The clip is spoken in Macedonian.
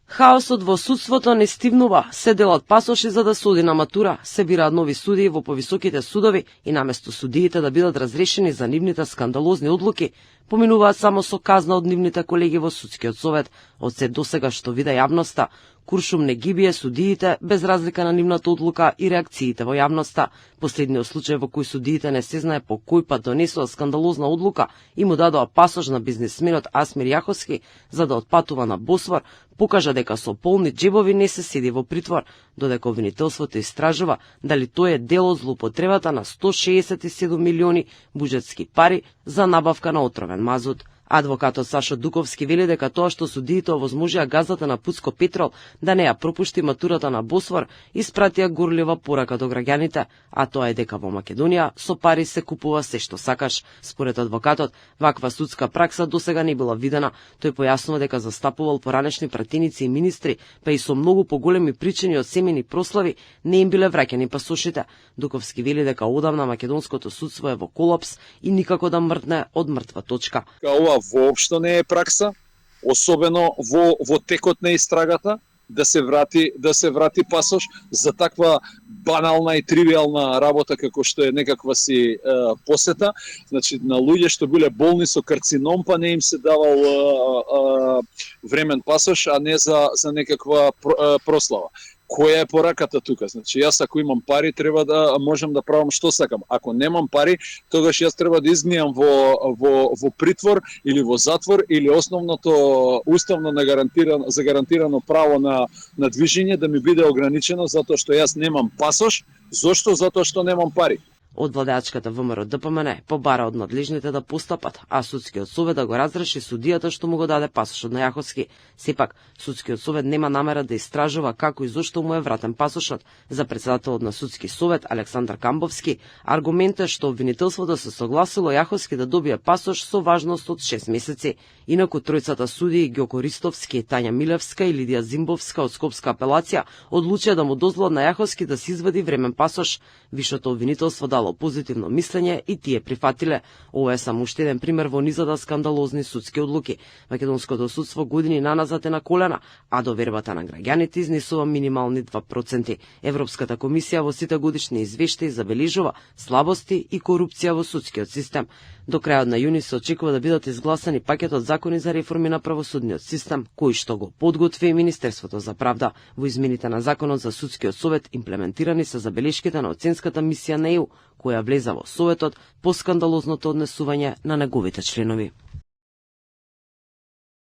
Хаосот во судството не стивнува, се делат пасоши за да се оди на матура, се бираат нови судии во повисоките судови и наместо судиите да бидат разрешени за нивните скандалозни одлуки, поминуваат само со казна од нивните колеги во судскиот совет. Од се досега што вида јавноста, куршум не ги бие судиите без разлика на нивната одлука и реакциите во јавноста. Последниот случај во кој судиите не се знае по кој пат донесува скандалозна одлука и му дадоа пасош на бизнисменот Асмир Јаховски за да отпатува на Босфор, покажа дека со полни џебови не се седи во притвор, додека обвинителството истражува дали тој е дел од злоупотребата на 167 милиони буџетски пари за набавка на отровен мазут. Адвокатот Сашо Дуковски вели дека тоа што судиите овозможија газата на Пуцко Петрол да не ја пропушти матурата на Босфор, испратија горлива порака до граѓаните, а тоа е дека во Македонија со пари се купува се што сакаш. Според адвокатот, ваква судска пракса досега не била видена. Тој појаснува дека застапувал поранешни пратеници и министри, па и со многу поголеми причини од семени прослави не им биле враќани пасошите. Дуковски вели дека одамна македонското судство е во колапс и никако да мртне од мртва точка. Ова воопшто не е пракса, особено во текот на истрагата, да се врати пасош за таква банална и тривиална работа како што е некаква си посета. Значи на луѓе што биле болни со карцином, па не им се давал времен пасош, а не за некаква прослава. Која е пораката тука? Значи јас ако имам пари треба да можам да правам што сакам. Ако немам пари, тогаш јас треба да изгнијам во притвор или во затвор или основното уставно загарантирано право на движење да ми биде ограничено затоа што јас немам пасош. Зошто? Затоа што немам пари. Од владеачката ВМРО ДПМН побара од надлежните да постапат, а судскиот совет да го разреши судијата што му го даде пасошот на Јаховски. Сепак, судскиот совет нема намера да истражува како и зошто му е вратен пасошот. За председателот на судски совет Александар Камбовски, аргумент е што обвинителството се согласило Јаховски да добие пасош со важност од 6 месеци. Инаку тројцата судии Ѓоко Ристовски, Тања Милевска и Лидија Зимбовска од Скопска апелација одлучија да му дозволат на Јаховски да се извади времен пасош. Вишето обвинителство дало позитивно мислење и тие прифатиле. Ова е само уште еден пример во низата скандалозни судски одлуки. Македонското судство години наназад е на колена, а довербата на граѓаните изнесува минимални 2%. Европската комисија во сите годишни извештаи забележува слабости и корупција во судскиот систем. До крајот на јуни се очекува да бидат изгласани пакетот закони за реформи на правосудниот систем, кој што го подготви Министерството за правда. Во измените на законот за судскиот совет имплементирани се забелешките на оценската мисија на ЕУ, која влеза во советот по скандалозното однесување на неговите членови.